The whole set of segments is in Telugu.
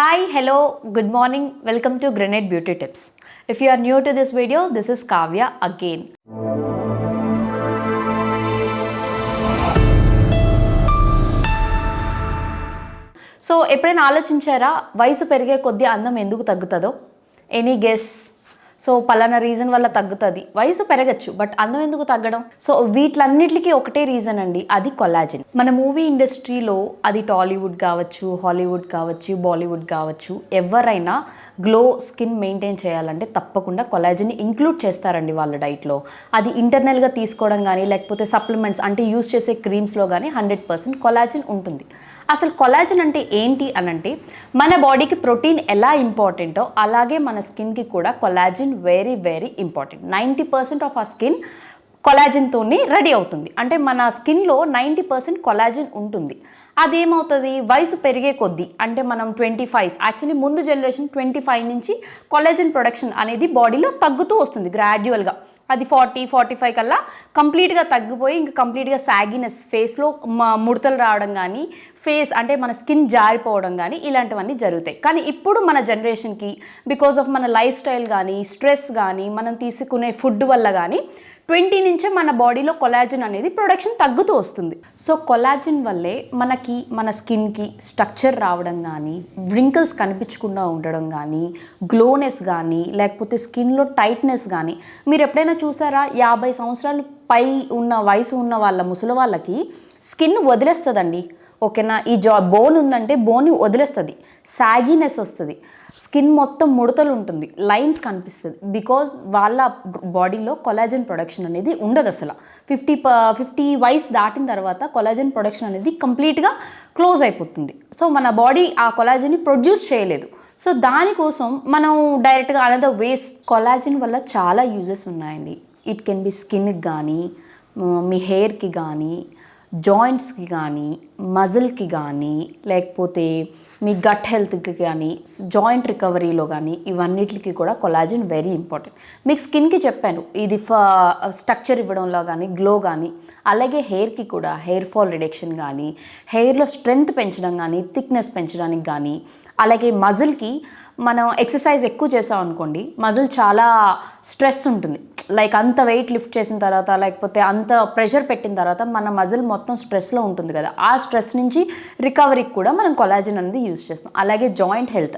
Hi, hello, good morning. Welcome to Granite Beauty Tips. If you are new to this video, this is Kavya again. So ఎప్పుడైనా ఆలోచించారా వయసు పెరిగే కొద్దీ అందం ఎందుకు తగ్గుతుందో? Any guess? సో పలానా రీజన్ వల్ల తగ్గుతుంది. వయసు పెరగచ్చు, బట్ అందం ఎందుకు తగ్గడం? సో వీటిలన్నిటికీ ఒకటే రీజన్ అండి, అది కొలాజిన్. మన మూవీ ఇండస్ట్రీలో అది టాలీవుడ్ కావచ్చు, హాలీవుడ్ కావచ్చు, బాలీవుడ్ కావచ్చు, ఎవరైనా గ్లో స్కిన్ మెయింటైన్ చేయాలంటే తప్పకుండా కొలాజిన్ని ఇంక్లూడ్ చేస్తారండి వాళ్ళ డైట్లో. అది ఇంటర్నల్గా తీసుకోవడం కానీ లేకపోతే సప్లిమెంట్స్ అంటే యూస్ చేసే క్రీమ్స్లో కానీ 100% కొలాజిన్ ఉంటుంది. అసలు కొలాజిన్ అంటే ఏంటి అనంటే, మన బాడీకి ప్రోటీన్ ఎలా ఇంపార్టెంటో అలాగే మన స్కిన్కి కూడా collagen very very important. 90% of ఆ స్కిన్ కొలాజిన్తోనే రెడీ అవుతుంది. అంటే మన స్కిన్లో 90% కొలాజిన్ ఉంటుంది. అదేమవుతుంది, వయసు పెరిగే కొద్దీ అంటే మనం 25 యాక్చువల్లీ ముందు జనరేషన్ 25 నుంచి కొలాజిన్ ప్రొడక్షన్ అనేది బాడీలో తగ్గుతూ వస్తుంది గ్రాడ్యువల్గా. అది 40-45 కల్లా కంప్లీట్గా తగ్గిపోయి ఇంకా కంప్లీట్గా సాగినెస్, ఫేస్లో ముడతలు రావడం కానీ, ఫేస్ అంటే మన స్కిన్ జారిపోవడం కానీ ఇలాంటివన్నీ జరుగుతాయి. కానీ ఇప్పుడు మన జనరేషన్కి బికాజ్ ఆఫ్ మన లైఫ్ స్టైల్ కానీ, స్ట్రెస్ కానీ, మనం తీసుకునే ఫుడ్ వల్ల కానీ 20 నుంచే మన బాడీలో కొలాజిన్ అనేది ప్రొడక్షన్ తగ్గుతూ వస్తుంది. సో కొలాజిన్ వల్లే మనకి మన స్కిన్కి స్ట్రక్చర్ రావడం కానీ, వ్రింకిల్స్ కనిపించకుండా ఉండడం కానీ, గ్లోనెస్ కానీ, లేకపోతే స్కిన్లో టైట్నెస్ కానీ. మీరు ఎప్పుడైనా చూసారా, 50 సంవత్సరాలు పై ఉన్న వయసు ఉన్న వాళ్ళ ముసలి వాళ్ళకి స్కిన్ వదిలేస్తుందండి. ఓకేనా, ఈ బోన్ ఉందంటే బోన్ వదిలేస్తుంది, సాగినెస్ వస్తుంది, స్కిన్ మొత్తం ముడతలు ఉంటుంది, లైన్స్ కనిపిస్తుంది. బికాజ్ వాళ్ళ బాడీలో కొలాజిన్ ప్రొడక్షన్ అనేది ఉండదు అసలు. 50 వయసు దాటిన తర్వాత కొలాజిన్ ప్రొడక్షన్ అనేది కంప్లీట్గా క్లోజ్ అయిపోతుంది. సో మన బాడీ ఆ కొలాజిన్ని ప్రొడ్యూస్ చేయలేదు. సో దానికోసం మనం డైరెక్ట్గా అనదర్ వేస్. కొలాజిన్ వల్ల చాలా యూజెస్ ఉన్నాయండి. ఇట్ కెన్ బి స్కిన్కి కానీ, మీ హెయిర్కి కానీ, జాయింట్స్కి కానీ, మజిల్కి కానీ, లేకపోతే మీ గట్ హెల్త్కి కానీ, జాయింట్ రికవరీలో కానీ, ఇవన్నిటికి కూడా కొలాజిన్ వెరీ ఇంపార్టెంట్. మీకు స్కిన్కి చెప్పాను, ఇది స్ట్రక్చర్ ఇవ్వడంలో కానీ, గ్లో కానీ, అలాగే హెయిర్కి కూడా హెయిర్ ఫాల్ రిడక్షన్ కానీ, హెయిర్లో స్ట్రెంగ్త్ పెంచడం కానీ, థిక్నెస్ పెంచడానికి కానీ, అలాగే మజిల్కి మనం ఎక్సర్సైజ్ ఎక్కువ చేసాం అనుకోండి, మజిల్ చాలా స్ట్రెస్ ఉంటుంది. లైక్ అంత వెయిట్ లిఫ్ట్ చేసిన తర్వాత లేకపోతే అంత ప్రెషర్ పెట్టిన తర్వాత మన మజిల్ మొత్తం స్ట్రెస్లో ఉంటుంది కదా, ఆ స్ట్రెస్ నుంచి రికవరీకి కూడా మనం కొలాజిన్ అనేది యూజ్ చేస్తాం. అలాగే జాయింట్ హెల్త్,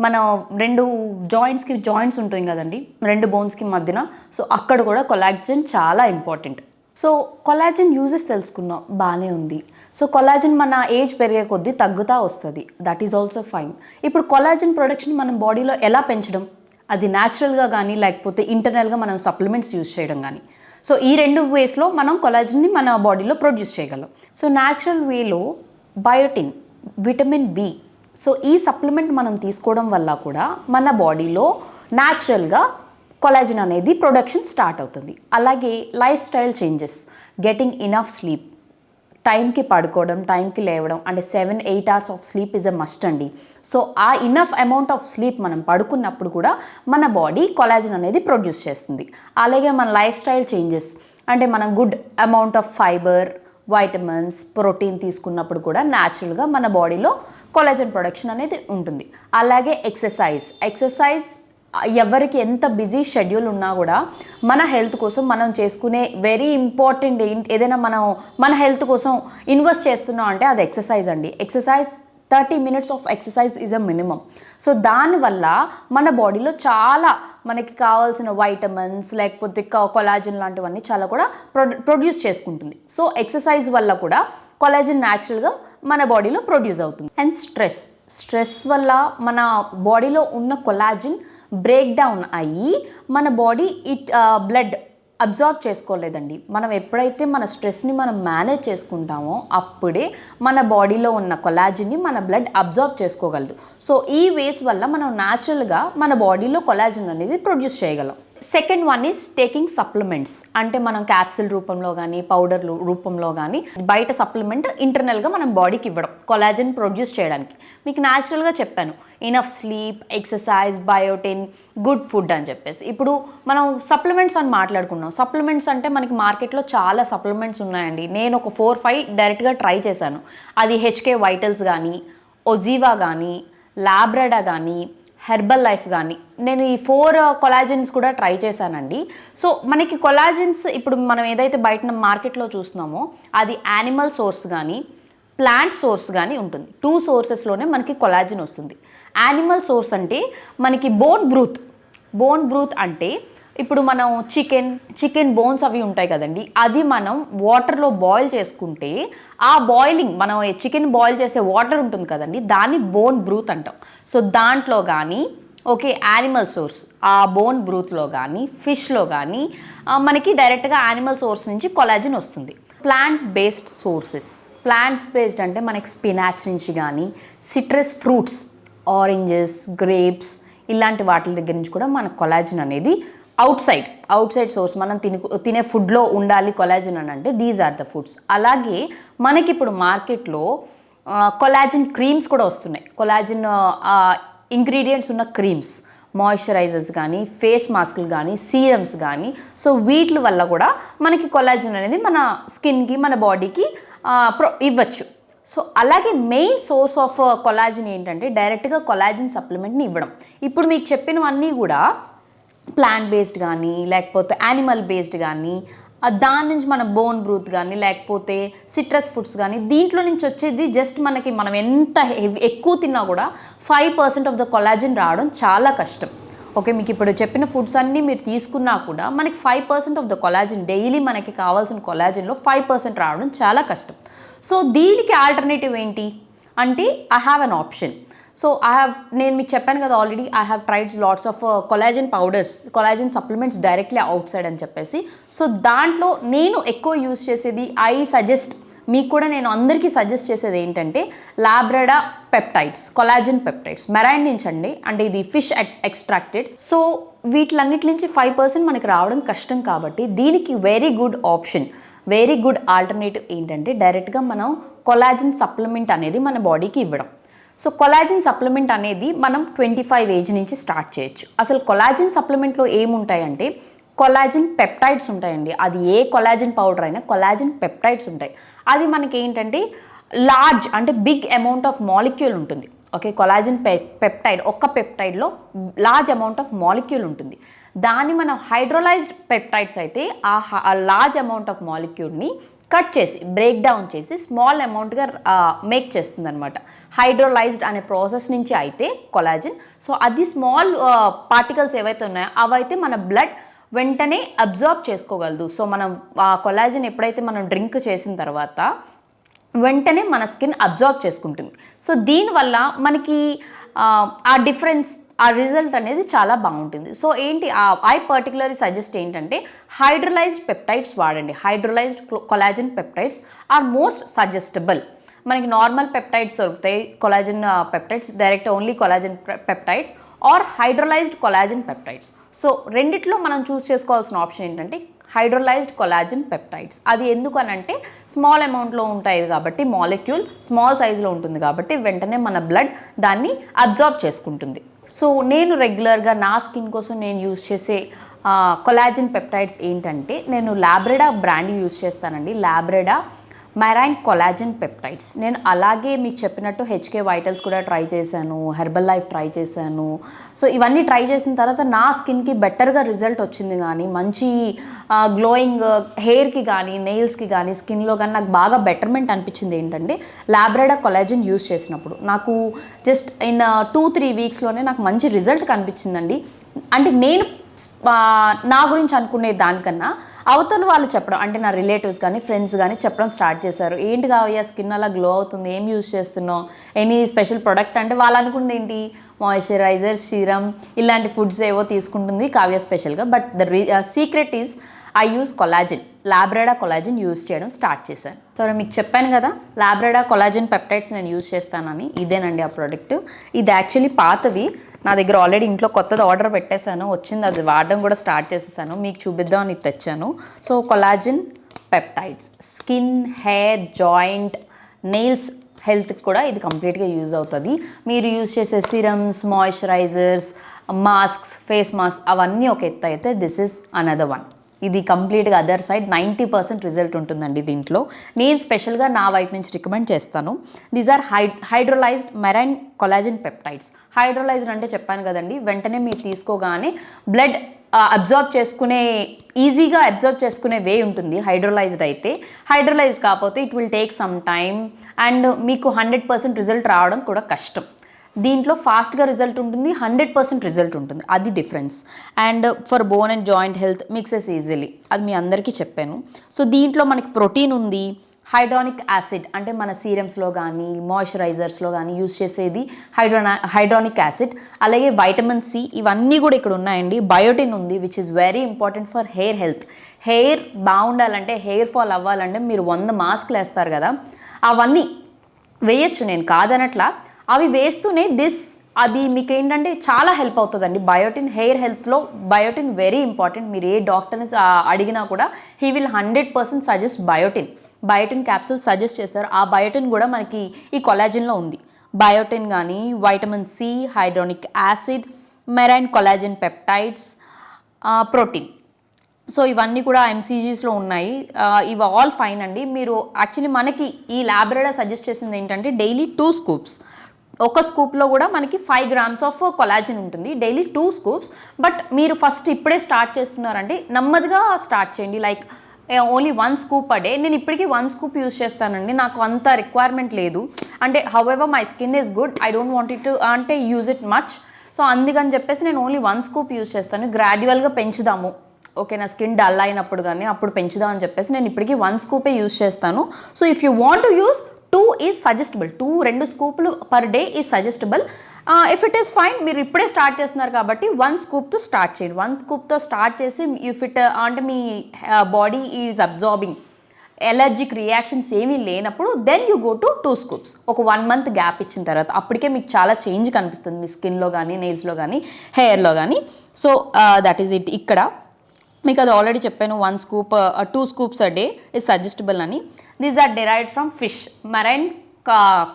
మనం 2 జాయింట్స్కి జాయింట్స్ ఉంటుంది కదండి, 2 బోన్స్కి మధ్యన. సో అక్కడ కూడా కొలాజిన్ చాలా ఇంపార్టెంట్. సో కొలాజిన్ యూజెస్ తెలుసుకున్నాం, బాగానే ఉంది. సో కొలాజిన్ మన ఏజ్ పెరిగే కొద్దీ తగ్గుతూ వస్తుంది, దట్ ఈజ్ ఆల్సో ఫైన్. ఇప్పుడు కొలాజిన్ ప్రొడక్షన్ మనం బాడీలో ఎలా పెంచడం? అది న్యాచురల్గా కానీ లేకపోతే ఇంటర్నల్గా మనం సప్లిమెంట్స్ యూజ్ చేయడం కానీ. సో ఈ 2 వేస్లో మనం కొలాజిన్ని మన బాడీలో ప్రొడ్యూస్ చేయగలం. సో న్యాచురల్ వేలో బయోటిన్, విటమిన్ బి, సో ఈ సప్లిమెంట్ మనం తీసుకోవడం వల్ల కూడా మన బాడీలో న్యాచురల్గా కొలాజిన్ అనేది ప్రొడక్షన్ స్టార్ట్ అవుతుంది. అలాగే life style changes, getting enough sleep, టైంకి పడుకోవడం, టైంకి లేవడం, అంటే 7-8 hours of sleep is a must అండి. సో ఆ ఇనఫ్ అమౌంట్ ఆఫ్ స్లీప్ మనం పడుకున్నప్పుడు కూడా మన బాడీ కొలాజిన్ అనేది ప్రొడ్యూస్ చేస్తుంది. అలాగే మన లైఫ్ స్టైల్ చేంజెస్ అంటే మనం good amount of fibre, vitamins, protein తీసుకున్నప్పుడు కూడా న్యాచురల్గా మన బాడీలో కొలాజిన్ ప్రొడక్షన్ అనేది ఉంటుంది. అలాగే ఎక్సర్సైజ్ ఎవరికి ఎంత బిజీ షెడ్యూల్ ఉన్నా కూడా మన హెల్త్ కోసం మనం చేసుకునే వెరీ ఇంపార్టెంట్ ఏదైనా మనం మన హెల్త్ కోసం ఇన్వెస్ట్ చేస్తున్నాం అంటే అది ఎక్సర్సైజ్ అండి. Exercise 30 minutes of exercise is a minimum. So దానివల్ల మన బాడీలో చాలా మనకి కావాల్సిన వైటమిన్స్ లేకపోతే కొలాజిన్ లాంటివన్నీ చాలా కూడా ప్రొడ్యూస్ చేసుకుంటుంది. సో ఎక్సర్సైజ్ వల్ల కూడా కొలాజిన్ న్యాచురల్గా మన బాడీలో ప్రొడ్యూస్ అవుతుంది. అండ్ స్ట్రెస్ వల్ల మన బాడీలో ఉన్న కొలాజిన్ బ్రేక్ డౌన్ అయ్యి మన బాడీ బ్లడ్ అబ్జార్బ్ చేసుకోలేదండి. మనం ఎప్పుడైతే మన స్ట్రెస్ని మనం మేనేజ్ చేసుకుంటామో అప్పుడే మన బాడీలో ఉన్న కొలాజిన్ని మన బ్లడ్ అబ్జార్బ్ చేసుకోగలదు. సో ఈ వేస్ వల్ల మనం న్యాచురల్గా మన బాడీలో కొలాజిన్ అనేది ప్రొడ్యూస్ చేయగలం. Second one is taking supplements. అంటే మనం క్యాప్సిల్ రూపంలో కానీ పౌడర్ రూపంలో కానీ బయట సప్లిమెంట్ ఇంటర్నల్గా మనం బాడీకి ఇవ్వడం కొలాజిన్ ప్రొడ్యూస్ చేయడానికి. మీకు న్యాచురల్గా చెప్పాను, enough sleep, exercise, biotin, good food అని చెప్పేసి. ఇప్పుడు మనం సప్లిమెంట్స్ అని మాట్లాడుకున్నాం. సప్లిమెంట్స్ అంటే మనకి మార్కెట్లో చాలా సప్లిమెంట్స్ ఉన్నాయండి. నేను ఒక 4-5 డైరెక్ట్గా ట్రై చేశాను. అది హెచ్కే వైటల్స్ కానీ, ఒజీవా కానీ, లాబ్రాడా కానీ, హెర్బల్ లైఫ్ కానీ, నేను ఈ 4 కొలాజన్స్ కూడా ట్రై చేశానండి. సో మనకి కొలాజన్స్ ఇప్పుడు మనం ఏదైతే బయట మార్కెట్లో చూస్తున్నామో అది యానిమల్ సోర్స్ కానీ ప్లాంట్ సోర్స్ కానీ ఉంటుంది. 2 సోర్సెస్లోనే మనకి కొలాజిన్ వస్తుంది. యానిమల్ సోర్స్ అంటే మనకి బోన్ బ్రూత్ అంటే ఇప్పుడు మనం చికెన్ బోన్స్ అవి ఉంటాయి కదండి, అది మనం వాటర్లో బాయిల్ చేసుకుంటే ఆ బాయిలింగ్ మనం చికెన్ బాయిల్ చేసే వాటర్ ఉంటుంది కదండి, దాన్ని బోన్ బ్రూత్ అంటాం. సో దాంట్లో కానీ ఓకే యానిమల్ సోర్స్, ఆ బోన్ బ్రూత్లో కానీ ఫిష్లో కానీ మనకి డైరెక్ట్గా యానిమల్ సోర్స్ నుంచి కొలాజిన్ వస్తుంది. ప్లాంట్ బేస్డ్ అంటే మనకి స్పినాచ్ నుంచి కానీ, సిట్రస్ ఫ్రూట్స్, ఆరెంజెస్, గ్రేప్స్ ఇలాంటి వాటి దగ్గర నుంచి కూడా మన కొలాజిన్ అనేది అవుట్ సైడ్ సోర్స్ మనం తినే ఫుడ్లో ఉండాలి కొలాజిన్ అని అంటే దీస్ ఆర్ ద ఫుడ్స్. అలాగే మనకి ఇప్పుడు మార్కెట్లో కొలాజిన్ క్రీమ్స్ కూడా వస్తున్నాయి. కొలాజిన్ ఇంగ్రీడియంట్స్ ఉన్న క్రీమ్స్, మాయిశ్చరైజర్స్ కానీ, ఫేస్ మాస్కులు కానీ, సీరమ్స్ కానీ. సో వీటి వల్ల కూడా మనకి కొలాజిన్ అనేది మన స్కిన్కి మన బాడీకి ఇవ్వచ్చు. సో అలాగే మెయిన్ సోర్స్ ఆఫ్ కొలాజిన్ ఏంటంటే డైరెక్ట్గా కొలాజిన్ సప్లిమెంట్ని ఇవ్వడం. ఇప్పుడు మీకు చెప్పినవన్నీ కూడా ప్లాంట్ బేస్డ్ కానీ లేకపోతే యానిమల్ బేస్డ్ కానీ, దాని నుంచి మన బోన్ బ్రూత్ కానీ లేకపోతే సిట్రస్ ఫుడ్స్ కానీ, దీంట్లో నుంచి వచ్చేది జస్ట్ మనం ఎంత ఎక్కువ తిన్నా కూడా 5% ఆఫ్ ద కొలాజిన్ రావడం చాలా కష్టం. ఓకే, మీకు ఇప్పుడు చెప్పిన ఫుడ్స్ అన్నీ మీరు తీసుకున్నా కూడా మనకి 5% ఆఫ్ ద కొలాజిన్, డైలీ మనకి కావాల్సిన కొలాజిన్లో 5% రావడం చాలా కష్టం. సో దీనికి ఆల్టర్నేటివ్ ఏంటి అంటే I have an option. So నేను మీకు చెప్పాను కదా already, I have tried lots of collagen powders, collagen supplements directly out side అని చెప్పేసి. సో దాంట్లో నేను ఎక్కువ యూస్ చేసేది, మీకు కూడా నేను అందరికీ సజెస్ట్ చేసేది ఏంటంటే లాబ్రాడా పెప్టైడ్స్, కొలాజిన్ పెప్టైడ్స్, మెరైన్ నుంచి అండి, అంటే ఇది ఫిష్ ఎక్స్ట్రాక్టెడ్. సో వీటిలన్నిటి నుంచి 5% మనకి రావడం కష్టం కాబట్టి దీనికి very good option, very good alternative ఏంటంటే డైరెక్ట్గా మనం కొలాజిన్ సప్లిమెంట్ అనేది మన బాడీకి ఇవ్వడం. సో కొలాజిన్ సప్లిమెంట్ అనేది మనం 25 ఏజ్ నుంచి స్టార్ట్ చేయొచ్చు. అసలు కొలాజిన్ సప్లిమెంట్లో ఏముంటాయంటే కొలాజిన్ పెప్టైడ్స్ ఉంటాయండి. అది ఏ కొలాజిన్ పౌడర్ అయినా కొలాజిన్ పెప్టైడ్స్ ఉంటాయి. అది మనకి ఏంటంటే లార్జ్ అంటే బిగ్ అమౌంట్ ఆఫ్ మాలిక్యూల్ ఉంటుంది. ఓకే, కొలాజిన్ పెప్టైడ్, ఒక్క పెప్టైడ్లో లార్జ్ అమౌంట్ ఆఫ్ మాలిక్యూల్ ఉంటుంది. దాన్ని మనం హైడ్రోలైజ్డ్ పెప్టైడ్స్ అయితే ఆ లార్జ్ అమౌంట్ ఆఫ్ మాలిక్యూల్ని కట్ చేసి బ్రేక్ డౌన్ చేసి స్మాల్ అమౌంట్గా మేక్ చేస్తుంది అనమాట. హైడ్రోలైజ్డ్ అనే ప్రాసెస్ నుంచి అయితే కొలాజిన్. సో అది స్మాల్ పార్టికల్స్ ఏవైతే ఉన్నాయో అవైతే మన బ్లడ్ వెంటనే అబ్జార్బ్ చేసుకోగలదు. సో మనం ఆ కొలాజిన్ ఎప్పుడైతే మనం డ్రింక్ చేసిన తర్వాత వెంటనే మన స్కిన్ అబ్జార్బ్ చేసుకుంటుంది. సో దీనివల్ల మనకి ఆ డిఫరెన్స్, ఆ రిజల్ట్ అనేది చాలా బాగుంటుంది. సో ఏంటి ఐ పర్టికులర్లీ సజెస్ట్ ఏంటంటే హైడ్రోలైజ్డ్ పెప్టైడ్స్ వాడండి. Hydrolysed collagen peptides are most suggestable. మనకి నార్మల్ పెప్టైడ్స్ దొరుకుతాయి, collagen peptides, direct only collagen peptides are hydrolysed collagen peptides. So రెండిట్లో మనం చూస్ చేసుకోవాల్సిన ఆప్షన్ ఏంటంటే హైడ్రోలైజ్డ్ కొలాజిన్ పెప్టైడ్స్. అది ఎందుకు అనంటే స్మాల్ అమౌంట్లో ఉంటాయి కాబట్టి, మాలిక్యూల్ స్మాల్ సైజులో ఉంటుంది కాబట్టి వెంటనే మన బ్లడ్ దాన్ని అబ్జార్బ్ చేసుకుంటుంది. సో నేను రెగ్యులర్గా నా స్కిన్ కోసం నేను యూజ్ చేసే కొలాజిన్ పెప్టైడ్స్ ఏంటంటే నేను లాబ్రాడా బ్రాండ్ యూజ్ చేస్తానండి. లాబ్రాడా మెరైన్ కొలాజిన్ పెప్టైడ్స్. నేను అలాగే మీకు చెప్పినట్టు హెచ్కే వైటల్స్ కూడా ట్రై చేశాను, హెర్బల్ లైఫ్ ట్రై చేశాను. సో ఇవన్నీ ట్రై చేసిన తర్వాత నా స్కిన్కి బెటర్గా రిజల్ట్ వచ్చింది, కానీ మంచి గ్లోయింగ్ హెయిర్కి కానీ నెయిల్స్కి కానీ స్కిన్లో కానీ నాకు బాగా బెటర్మెంట్ అనిపించింది ఏంటంటే లాబ్రాడా కొలాజిన్ యూస్ చేసినప్పుడు. నాకు జస్ట్ ఇన్ 2-3 వీక్స్లోనే నాకు మంచి రిజల్ట్ కనిపించిందండి. అంటే నేను నా గురించి అనుకునే దానికన్నా అవతల వాళ్ళు చెప్పడం, అంటే నా రిలేటివ్స్ కానీ ఫ్రెండ్స్ కానీ చెప్పడం స్టార్ట్ చేశారు. ఏంటి కావయ్యా స్కిన్ అలా గ్లో అవుతుంది, ఏం యూజ్ చేస్తున్నావు, ఎనీ స్పెషల్ ప్రొడక్ట్ అంటే వాళ్ళు అనుకుంది ఏంటి మాయిశ్చరైజర్, సీరం ఇలాంటి ఫుడ్స్ ఏవో తీసుకుంటుంది కావ్య స్పెషల్గా. But the secret is I use collagen, Labrada collagen use చేయడం స్టార్ట్ చేశాను. సో మీకు చెప్పాను కదా లాబ్రాడా కొలాజిన్ పెప్టైడ్స్ నేను యూజ్ చేస్తానని. ఇదేనండి ఆ ప్రోడక్ట్. ఇది యాక్చువల్లీ పాతది, నా దగ్గర ఆల్రెడీ ఇంట్లో కొత్తది ఆర్డర్ పెట్టేశాను, వచ్చింది, అది వాడడం కూడా స్టార్ట్ చేసేసాను. మీకు చూపిద్దామని తెచ్చాను. So collagen peptides skin, hair, joint, nails హెల్త్కి కూడా ఇది కంప్లీట్గా యూజ్ అవుతుంది. మీరు యూజ్ చేసే serums, moisturisers, masks, face mask అవన్నీ ఒక ఎత్తు అయితే దిస్ ఈజ్ అనదర్ వన్. ఇది కంప్లీట్గా అదర్ సైడ్ 90% రిజల్ట్ ఉంటుందండి దీంట్లో. నేను స్పెషల్గా నా వైపు నుంచి రికమెండ్ చేస్తాను. These are hydrolysed marine collagen peptides. Hydrolysed అంటే చెప్పాను కదండి, వెంటనే మీరు తీసుకోగానే బ్లడ్ ఈజీగా అబ్జర్వ్ చేసుకునే వే ఉంటుంది హైడ్రోలైజ్డ్ అయితే. హైడ్రోలైజ్డ్ కాకపోతే it will take some time and మీకు 100% రిజల్ట్ రావడం కూడా కష్టం. దీంట్లో ఫాస్ట్గా రిజల్ట్ ఉంటుంది, 100% రిజల్ట్ ఉంటుంది, అది difference. And for bone and joint health mixes easily, అది మీ అందరికీ చెప్పాను. సో దీంట్లో మనకి ప్రోటీన్ ఉంది, హైడ్రానిక్ యాసిడ్ అంటే మన సీరమ్స్లో కానీ మాయిశ్చరైజర్స్లో కానీ యూజ్ చేసేది హైడ్రానిక్ యాసిడ్, అలాగే వైటమిన్ సి, ఇవన్నీ కూడా ఇక్కడ ఉన్నాయండి. బయోటిన్ ఉంది which is very important for hair health. Hair బాగుండాలంటే, హెయిర్ ఫాల్ అవ్వాలంటే మీరు 100 మాస్క్లు వేస్తారు కదా, అవన్నీ వేయచ్చు, నేను కాదనట్లా. అవి వేస్తూనే అది మీకు ఏంటంటే చాలా హెల్ప్ అవుతుందండి. బయోటిన్ హెయిర్ హెల్త్లో బయోటిన్ వెరీ ఇంపార్టెంట్. మీరు ఏ డాక్టర్ని అడిగినా కూడా he will 100% suggest biotin capsule suggest చేస్తారు. ఆ బయోటిన్ కూడా మనకి ఈ కొలాజిన్లో ఉంది. బయోటిన్ కానీ vitamin C, hyaluronic acid, marine collagen peptides, protein. So ఇవన్నీ కూడా ఎంసీజీస్లో ఉన్నాయి. ఇవి ఆల్ ఫైన్ అండి. మీరు యాక్చువల్లీ మనకి ఈ ల్యాబ్రేడా సజెస్ట్ చేసింది ఏంటంటే డైలీ 2 స్కూప్స్. ఒక స్కూప్లో కూడా మనకి 5 grams ఆఫ్ కొలాజిన్ ఉంటుంది, డైలీ 2 scoops. బట్ మీరు ఫస్ట్ ఇప్పుడే స్టార్ట్ చేస్తున్నారంటే నెమ్మదిగా స్టార్ట్ చేయండి. Like only 1 scoop a day. నేను ఇప్పటికీ 1 scoop యూస్ చేస్తానండి, నాకు అంత రిక్వైర్మెంట్ లేదు. అంటే however my skin is good, I don't want it అంటే యూజ్ ఇట్ మచ్. సో అందుకని చెప్పేసి నేను ఓన్లీ 1 scoop యూస్ చేస్తాను. గ్రాడ్యువల్గా పెంచుదాము, ఓకే, నా స్కిన్ డల్ అయినప్పుడు కానీ అప్పుడు పెంచుదాం అని చెప్పేసి నేను ఇప్పటికీ 1 scoop యూస్ చేస్తాను. So if you want to use 2 is suggestable. 2 స్కూపులు per day is suggestable. If it is fine, మీరు ఇప్పుడే స్టార్ట్ చేస్తున్నారు కాబట్టి 1 scoopతో స్టార్ట్ చేయండి. 1 scoopతో స్టార్ట్ చేసి ఇఫ్ ఇట్ అంటే మీ body is absorbing, allergic reactions ఏమీ లేనప్పుడు then you go to 2 scoops. ఒక 1 month గ్యాప్ ఇచ్చిన తర్వాత అప్పటికే మీకు చాలా చేంజ్ కనిపిస్తుంది మీ స్కిన్లో కానీ, నెయిల్స్లో కానీ, హెయిర్లో కానీ. So that is it. ఇక్కడ మీకు అది ఆల్రెడీ చెప్పాను, 1 scoop 2 scoops a day is suggestable అని. These are derived from fish, marine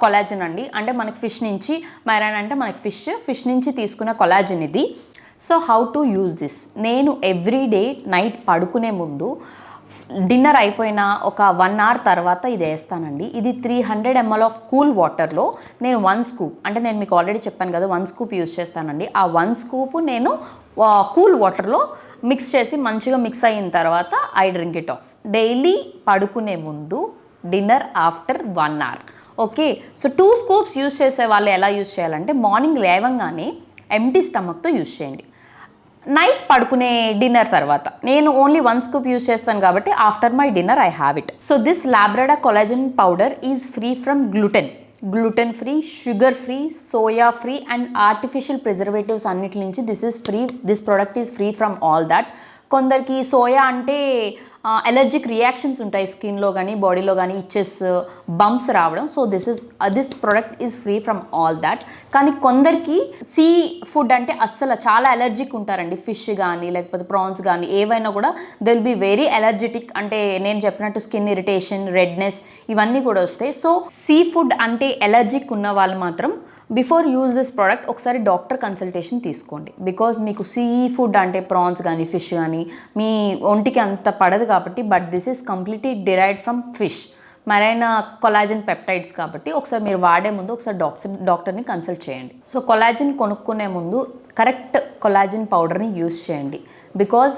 collagen అండి. అంటే మనకి ఫిష్ నుంచి, మెరైన్ అంటే మనకి ఫిష్ నుంచి తీసుకున్న కొలాజిన్ ఇది. So how to use this? నేను ఎవ్రీ డే నైట్ పడుకునే ముందు, డిన్నర్ అయిపోయిన ఒక 1 hour తర్వాత ఇది వేస్తానండి. ఇది 300 ml ఆఫ్ కూల్ వాటర్లో నేను 1 scoop, అంటే నేను మీకు ఆల్రెడీ చెప్పాను కదా 1 scoop యూజ్ చేస్తానండి. ఆ 1 scoop నేను కూల్ వాటర్లో మిక్స్ చేసి మంచిగా మిక్స్ అయిన తర్వాత I drink it off daily పడుకునే ముందు, dinner after 1 hour. Okay, so 2 scoops use చేసే వాళ్ళు ఎలా యూజ్ చేయాలంటే మార్నింగ్ లేవంగానే ఎంటీ స్టమక్తో యూజ్ చేయండి. నైట్ పడుకునే డిన్నర్ తర్వాత నేను ఓన్లీ 1 scoop యూజ్ చేస్తాను కాబట్టి after my dinner I have it. So this Labrada collagen powder is free from gluten free, sugar free, soya free and artificial preservatives అన్నిటి నుంచి this product is free from all that. కొందరికి సోయా అంటే ఎలర్జిక్ రియాక్షన్స్ ఉంటాయి స్కిన్లో కానీ బాడీలో కానీ, ఇచ్చెస్, బంప్స్ రావడం. So this product is free from all that. కానీ కొందరికి సీ ఫుడ్ అంటే అస్సలు చాలా ఎలర్జిక్ ఉంటారండి. ఫిష్ కానీ లేకపోతే ప్రాన్స్ కానీ ఏవైనా కూడా దే విల్ బి వెరీ ఎలర్జెటిక్. అంటే నేను చెప్పినట్టు స్కిన్ ఇరిటేషన్, రెడ్నెస్ ఇవన్నీ కూడా వస్తాయి. సో సీ ఫుడ్ అంటే ఎలర్జిక్ ఉన్న వాళ్ళు మాత్రం బిఫోర్ యూజ్ దిస్ ప్రోడక్ట్ ఒకసారి డాక్టర్ కన్సల్టేషన్ తీసుకోండి. బికాజ్ మీకు సీ ఫుడ్ అంటే ప్రాన్స్ కానీ ఫిష్ కానీ మీ ఒంటికి అంత పడదు కాబట్టి. But this is completely derived from fish, marine collagen peptides కాబట్టి ఒకసారి మీరు వాడే ముందు ఒకసారి డాక్టర్ని కన్సల్ట్ చేయండి. సో కొలాజిన్ కొనుక్కునే ముందు కరెక్ట్ కొలాజిన్ పౌడర్ని యూజ్ చేయండి. బికాజ్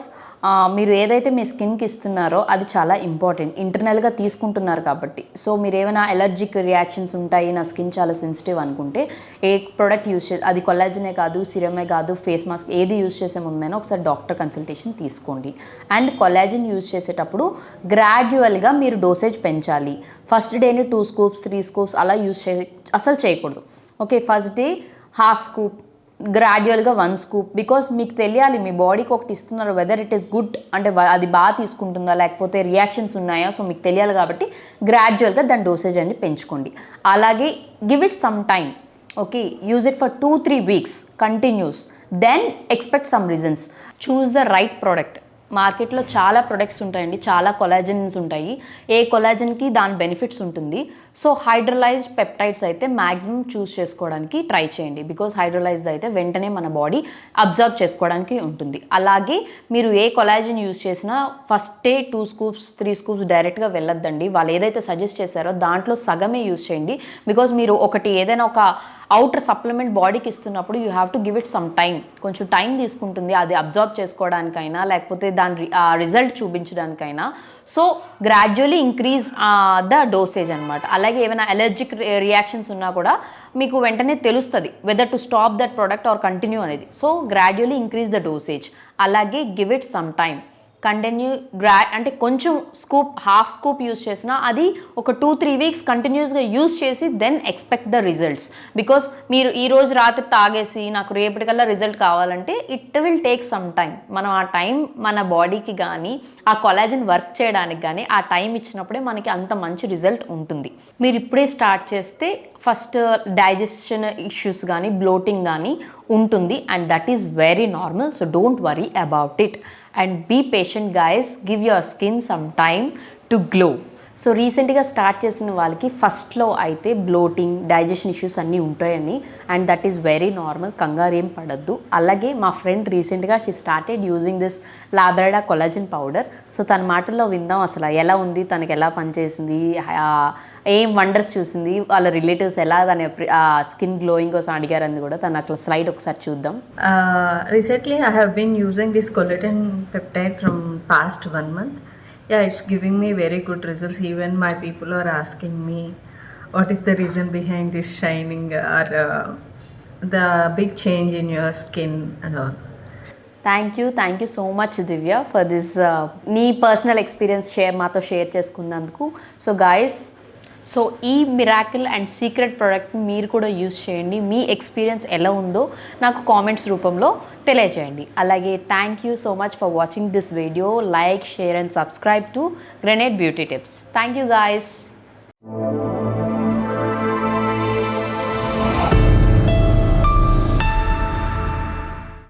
మీరు ఏదైతే మీ స్కిన్కి ఇస్తున్నారో అది చాలా ఇంపార్టెంట్, ఇంటర్నల్గా తీసుకుంటున్నారు కాబట్టి. సో మీరు ఏమైనా ఎలర్జిక్ రియాక్షన్స్ ఉంటాయి, నా స్కిన్ చాలా సెన్సిటివ్ అనుకుంటే ఏ ప్రోడక్ట్ యూజ్ అది కొలాజినే కాదు, సిరమే కాదు, ఫేస్ మాస్క్ ఏది యూజ్ చేసే ముందైనా ఒకసారి డాక్టర్ కన్సల్టేషన్ తీసుకోండి. అండ్ కొలాజిన్ యూజ్ చేసేటప్పుడు గ్రాడ్యువల్గా మీరు డోసేజ్ పెంచాలి. ఫస్ట్ డేని 2 scoops 3 scoops అలా అసలు చేయకూడదు. ఓకే, ఫస్ట్ డే 1/2 scoop, గ్రాడ్యువల్గా 1 scoop. బికాస్ మీకు తెలియాలి మీ బాడీకి ఒకటి ఇస్తున్నారు, వెదర్ ఇట్ ఈస్ గుడ్ అంటే అది బాగా తీసుకుంటుందా లేకపోతే రియాక్షన్స్ ఉన్నాయా, సో మీకు తెలియాలి కాబట్టి గ్రాడ్యువల్గా దాని డోసేజ్ అని పెంచుకోండి. అలాగే give it some time. Okay, use it for 2-3 weeks continuous, then expect some reasons. Choose the right product. మార్కెట్లో చాలా ప్రొడక్ట్స్ ఉంటాయండి, చాలా కొలాజన్స్ ఉంటాయి. ఏ కొలాజన్కి దాని బెనిఫిట్స్ ఉంటుంది. సో హైడ్రలైజ్డ్ పెప్టైడ్స్ అయితే మ్యాక్సిమం చూస్ చేసుకోవడానికి ట్రై చేయండి. బికాజ్ హైడ్రలైజ్డ్ అయితే వెంటనే మన బాడీ అబ్జర్వ్ చేసుకోవడానికి ఉంటుంది. అలాగే మీరు ఏ కొలాజన్ యూస్ చేసినా ఫస్టే 2 స్కూప్స్ 3 స్కూప్స్ డైరెక్ట్గా వెళ్ళొద్దండి. వాళ్ళు ఏదైతే సజెస్ట్ చేశారో దాంట్లో సగమే యూస్ చేయండి. బికాజ్ మీరు ఒకటి ఏదైనా ఒక అవుటర్ సప్లిమెంట్ బాడీకి ఇస్తున్నప్పుడు you have to give it some time. కొంచెం టైం తీసుకుంటుంది అది అబ్జర్వ్ చేసుకోవడానికైనా, లేకపోతే దాని రిజల్ట్ చూపించడానికైనా. So gradually increase the dosage అనమాట. అలాగే ఏమైనా అలర్జిక్ రియాక్షన్స్ ఉన్నా కూడా మీకు వెంటనే తెలుస్తుంది whether to stop that product or continue అనేది. So gradually increase the dosage. అలాగే give it some time. Continue అంటే కొంచెం స్కూప్, హాఫ్ స్కూప్ యూస్ చేసినా అది ఒక 2-3 వీక్స్ కంటిన్యూస్గా యూస్ చేసి then expect the results. Because మీరు ఈరోజు రాత్రి తాగేసి నాకు రేపటికల్లా రిజల్ట్ కావాలంటే it will take some time. మనం ఆ టైం మన బాడీకి కానీ ఆ కొలాజన్ వర్క్ చేయడానికి కానీ ఆ టైం ఇచ్చినప్పుడే మనకి అంత మంచి రిజల్ట్ ఉంటుంది. మీరు ఇప్పుడే స్టార్ట్ చేస్తే ఫస్ట్ డైజెషన్ ఇష్యూస్ కానీ బ్లోటింగ్ కానీ ఉంటుంది, and that is very normal. So don't worry about it and be patient guys. Give your skin some time to glow. So రీసెంట్గా స్టార్ట్ చేసిన వాళ్ళకి ఫస్ట్లో అయితే బ్లోటింగ్, డైజెషన్ ఇష్యూస్ అన్నీ ఉంటాయని, and that is very normal. కంగారు ఏం పడద్దు. అలాగే మా ఫ్రెండ్ రీసెంట్గా she started using this Labrada collagen powder. So తన మాటల్లో విందాం అసలు ఎలా ఉంది, తనకి ఎలా పనిచేసింది, ఏం వండర్స్ చూసింది, వాళ్ళ రిలేటివ్స్ ఎలా దాని స్కిన్ గ్లోయింగ్ కోసం అడిగారని కూడా తన అట్లా స్లైడ్ ఒకసారి చూద్దాం. Recently I have been using this collagen peptide from past 1 month. Yeah, it's giving me very good results. Even my people are asking me what is the reason behind this shining or the big change in your skin and all. Thank you so much Divya for this నీ పర్సనల్ ఎక్స్పీరియన్స్ మాతో షేర్ చేసుకున్నందుకు. సో గాయస్, సో ఈ మిరాకిల్ అండ్ సీక్రెట్ ప్రోడక్ట్ని మీరు కూడా యూజ్ చేయండి. మీ ఎక్స్పీరియన్స్ ఎలా ఉందో నాకు కామెంట్స్ రూపంలో తెలియజేయండి. అలాగే thank you so much for watching this video. Like, share and subscribe to grenade beauty tips. Thank you guys.